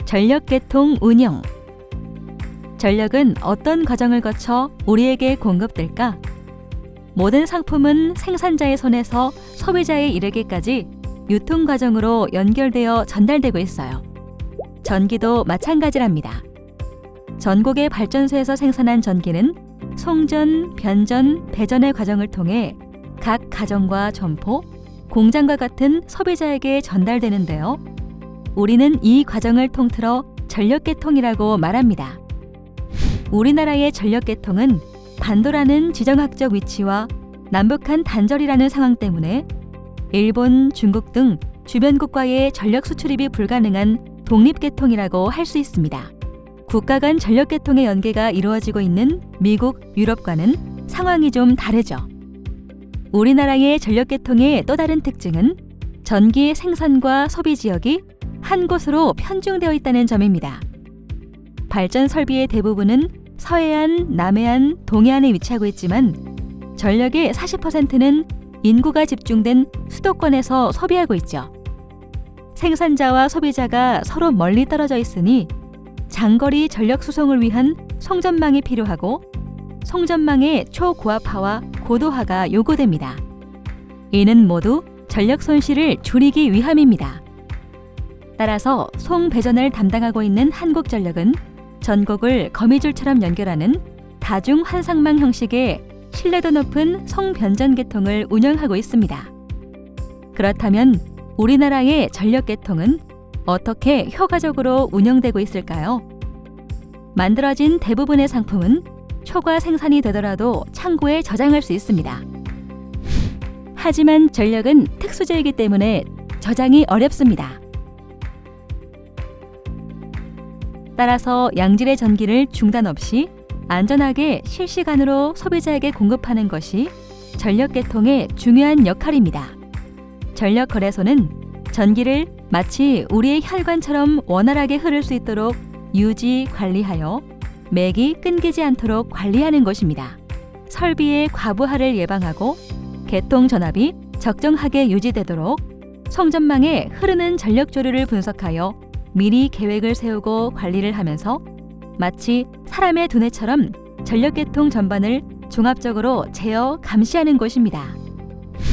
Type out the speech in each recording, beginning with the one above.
전력계통 운영. 전력은 어떤 과정을 거쳐 우리에게 공급될까? 모든 상품은 생산자의 손에서 소비자에 이르기까지 유통 과정으로 연결되어 전달되고 있어요. 전기도 마찬가지랍니다. 전국의 발전소에서 생산한 전기는 송전, 변전, 배전의 과정을 통해 각 가정과 점포, 공장과 같은 소비자에게 전달되는데요. 우리는 이 과정을 통틀어 전력계통이라고 말합니다. 우리나라의 전력계통은 반도라는 지정학적 위치와 남북한 단절이라는 상황 때문에 일본, 중국 등 주변국과의 전력 수출입이 불가능한 독립계통이라고 할 수 있습니다. 국가 간 전력계통의 연계가 이루어지고 있는 미국, 유럽과는 상황이 좀 다르죠. 우리나라의 전력계통의 또 다른 특징은 전기 생산과 소비 지역이 한 곳으로 편중되어 있다는 점입니다. 발전 설비의 대부분은 서해안, 남해안, 동해안에 위치하고 있지만 전력의 40%는 인구가 집중된 수도권에서 소비하고 있죠. 생산자와 소비자가 서로 멀리 떨어져 있으니 장거리 전력 수송을 위한 송전망이 필요하고 송전망의 초고압화와 고도화가 요구됩니다. 이는 모두 전력 손실을 줄이기 위함입니다. 따라서 송배전을 담당하고 있는 한국전력은 전국을 거미줄처럼 연결하는 다중 환상망 형식의 신뢰도 높은 송변전계통을 운영하고 있습니다. 그렇다면 우리나라의 전력계통은 어떻게 효과적으로 운영되고 있을까요? 만들어진 대부분의 상품은 초과 생산이 되더라도 창고에 저장할 수 있습니다. 하지만 전력은 특수재이기 때문에 저장이 어렵습니다. 따라서 양질의 전기를 중단 없이 안전하게 실시간으로 소비자에게 공급하는 것이 전력계통의 중요한 역할입니다. 전력거래소는 전기를 마치 우리의 혈관처럼 원활하게 흐를 수 있도록 유지, 관리하여 맥이 끊기지 않도록 관리하는 것입니다. 설비의 과부하를 예방하고 계통 전압이 적정하게 유지되도록 송전망에 흐르는 전력 조류를 분석하여 미리 계획을 세우고 관리를 하면서 마치 사람의 두뇌처럼 전력계통 전반을 종합적으로 제어, 감시하는 곳입니다.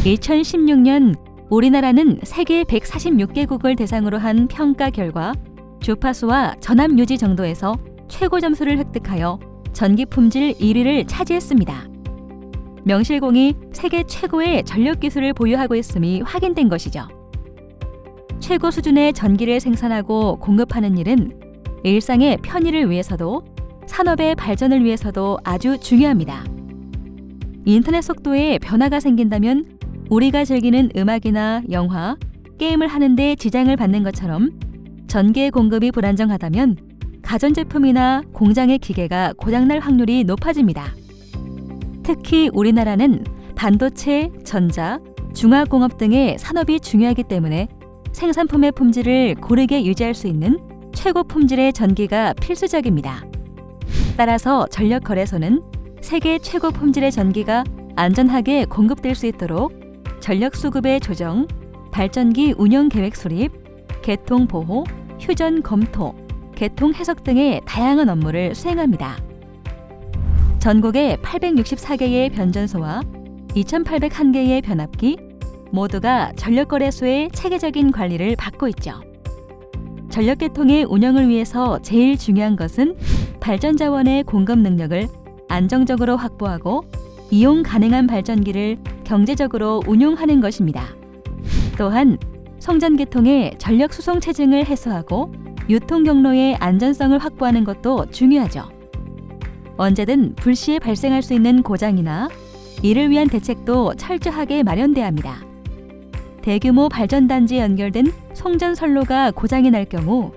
2016년 우리나라는 세계 146개국을 대상으로 한 평가 결과 주파수와 전압 유지 정도에서 최고 점수를 획득하여 전기 품질 1위를 차지했습니다. 명실공히 세계 최고의 전력 기술을 보유하고 있음이 확인된 것이죠. 최고 수준의 전기를 생산하고 공급하는 일은 일상의 편의를 위해서도 산업의 발전을 위해서도 아주 중요합니다. 인터넷 속도에 변화가 생긴다면 우리가 즐기는 음악이나 영화, 게임을 하는데 지장을 받는 것처럼 전기의 공급이 불안정하다면 가전제품이나 공장의 기계가 고장날 확률이 높아집니다. 특히 우리나라는 반도체, 전자, 중화공업 등의 산업이 중요하기 때문에 생산품의 품질을 고르게 유지할 수 있는 최고 품질의 전기가 필수적입니다. 따라서 전력거래소는 세계 최고 품질의 전기가 안전하게 공급될 수 있도록 전력 수급의 조정, 발전기 운영 계획 수립, 계통 보호, 휴전 검토, 계통 해석 등의 다양한 업무를 수행합니다. 전국에 864개의 변전소와 2,801개의 변압기, 모두가 전력거래소의 체계적인 관리를 받고 있죠. 전력계통의 운영을 위해서 제일 중요한 것은 발전자원의 공급 능력을 안정적으로 확보하고 이용 가능한 발전기를 경제적으로 운용하는 것입니다. 또한 송전계통의 전력 수송 체증을 해소하고 유통 경로의 안전성을 확보하는 것도 중요하죠. 언제든 불시에 발생할 수 있는 고장이나 이를 위한 대책도 철저하게 마련돼야 합니다. 대규모 발전단지에 연결된 송전선로가 고장이 날 경우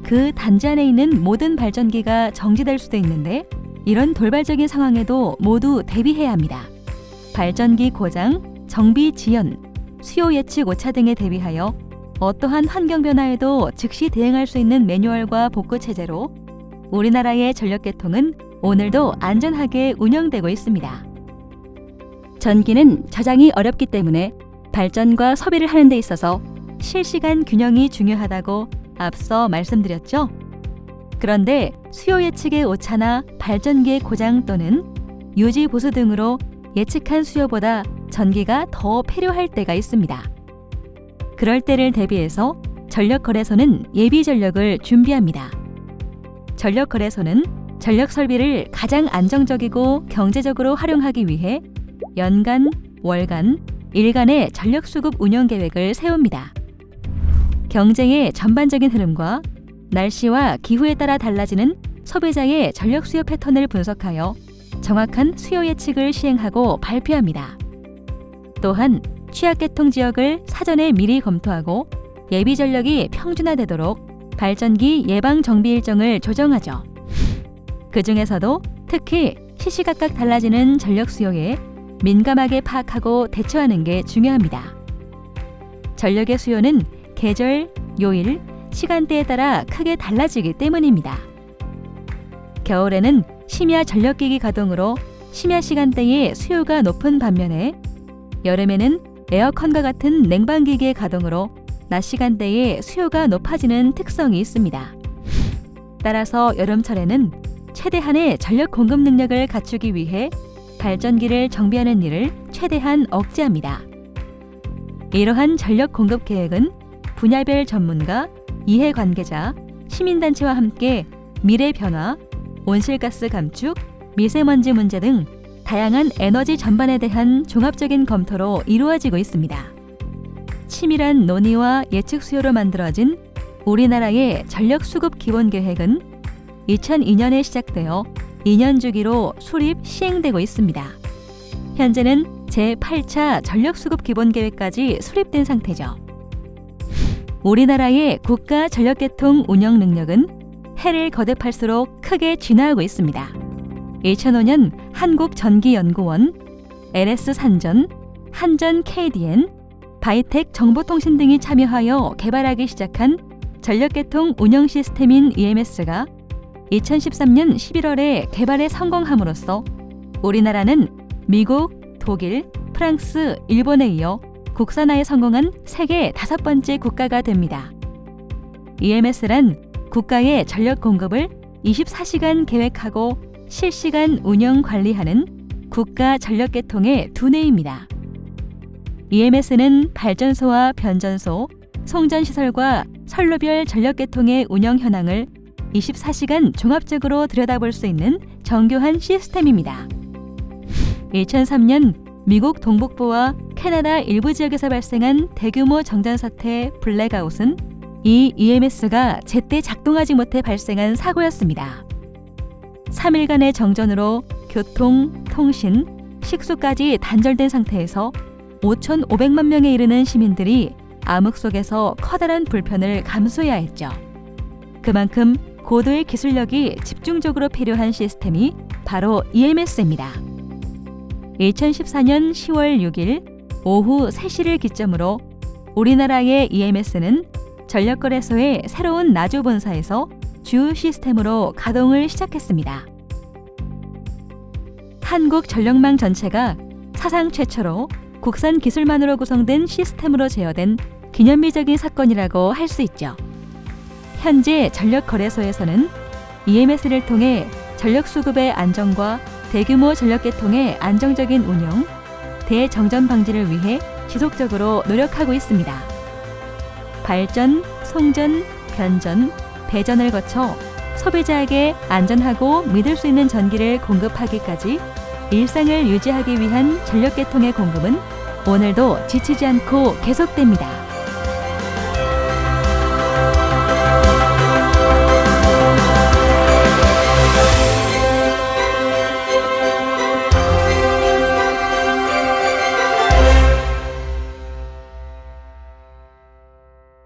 그 단지 안에 있는 모든 발전기가 정지될 수도 있는데 이런 돌발적인 상황에도 모두 대비해야 합니다. 발전기 고장, 정비 지연, 수요 예측 오차 등에 대비하여 어떠한 환경 변화에도 즉시 대응할 수 있는 매뉴얼과 복구 체제로 우리나라의 전력계통은 오늘도 안전하게 운영되고 있습니다. 전기는 저장이 어렵기 때문에 발전과 소비를 하는 데 있어서 실시간 균형이 중요하다고 앞서 말씀드렸죠. 그런데 수요 예측의 오차나 발전기의 고장 또는 유지 보수 등으로 예측한 수요보다 전기가 더 필요할 때가 있습니다. 그럴 때를 대비해서 전력거래소는 예비 전력을 준비합니다. 전력거래소는 전력 설비를 가장 안정적이고 경제적으로 활용하기 위해 연간, 월간, 일간의 전력 수급 운영 계획을 세웁니다. 경쟁의 전반적인 흐름과 날씨와 기후에 따라 달라지는 소비자의 전력 수요 패턴을 분석하여 정확한 수요 예측을 시행하고 발표합니다. 또한 취약계통 지역을 사전에 미리 검토하고 예비 전력이 평준화되도록 발전기 예방 정비 일정을 조정하죠. 그 중에서도 특히 시시각각 달라지는 전력 수요에 민감하게 파악하고 대처하는 게 중요합니다. 전력의 수요는 계절, 요일, 시간대에 따라 크게 달라지기 때문입니다. 겨울에는 심야 전력기기 가동으로 심야 시간대에 수요가 높은 반면에 여름에는 에어컨과 같은 냉방기기의 가동으로 낮 시간대에 수요가 높아지는 특성이 있습니다. 따라서 여름철에는 최대한의 전력 공급 능력을 갖추기 위해 발전기를 정비하는 일을 최대한 억제합니다. 이러한 전력 공급 계획은 분야별 전문가, 이해관계자, 시민단체와 함께 미래 변화, 온실가스 감축, 미세먼지 문제 등 다양한 에너지 전반에 대한 종합적인 검토로 이루어지고 있습니다. 치밀한 논의와 예측 수요로 만들어진 우리나라의 전력 수급 기본 계획은 2002년에 시작되어 2년 주기로 수립 시행되고 있습니다. 현재는 제8차 전력 수급 기본 계획까지 수립된 상태죠. 우리나라의 국가 전력계통 운영 능력은 해를 거듭할수록 크게 진화하고 있습니다. 2005년 한국전기연구원, LS산전, 한전-KDN, 바이텍 정보통신 등이 참여하여 개발하기 시작한 전력계통 운영 시스템인 EMS가 2013년 11월에 개발에 성공함으로써 우리나라는 미국, 독일, 프랑스, 일본에 이어 국산화에 성공한 세계 5번째 국가가 됩니다. EMS란 국가의 전력 공급을 24시간 계획하고 실시간 운영 관리하는 국가 전력계통의 두뇌입니다. EMS는 발전소와 변전소, 송전시설과 선로별 전력계통의 운영 현황을 24시간 종합적으로 들여다볼 수 있는 정교한 시스템입니다. 2003년 미국 동북부와 캐나다 일부 지역에서 발생한 대규모 정전 사태 블랙아웃은 이 EMS가 제때 작동하지 못해 발생한 사고였습니다. 3일간의 정전으로 교통, 통신, 식수까지 단절된 상태에서 5,500만 명에 이르는 시민들이 암흑 속에서 커다란 불편을 감수해야 했죠. 그만큼 고도의 기술력이 집중적으로 필요한 시스템이 바로 EMS입니다. 2014년 10월 6일 오후 3시를 기점으로 우리나라의 EMS는 전력거래소의 새로운 나주 본사에서 주 시스템으로 가동을 시작했습니다. 한국 전력망 전체가 사상 최초로 국산 기술만으로 구성된 시스템으로 제어된 기념비적인 사건이라고 할 수 있죠. 현재 전력거래소에서는 EMS를 통해 전력 수급의 안정과 대규모 전력계통의 안정적인 운영, 대정전 방지를 위해 지속적으로 노력하고 있습니다. 발전, 송전, 변전, 배전을 거쳐 소비자에게 안전하고 믿을 수 있는 전기를 공급하기까지 일상을 유지하기 위한 전력계통의 공급은 오늘도 지치지 않고 계속됩니다.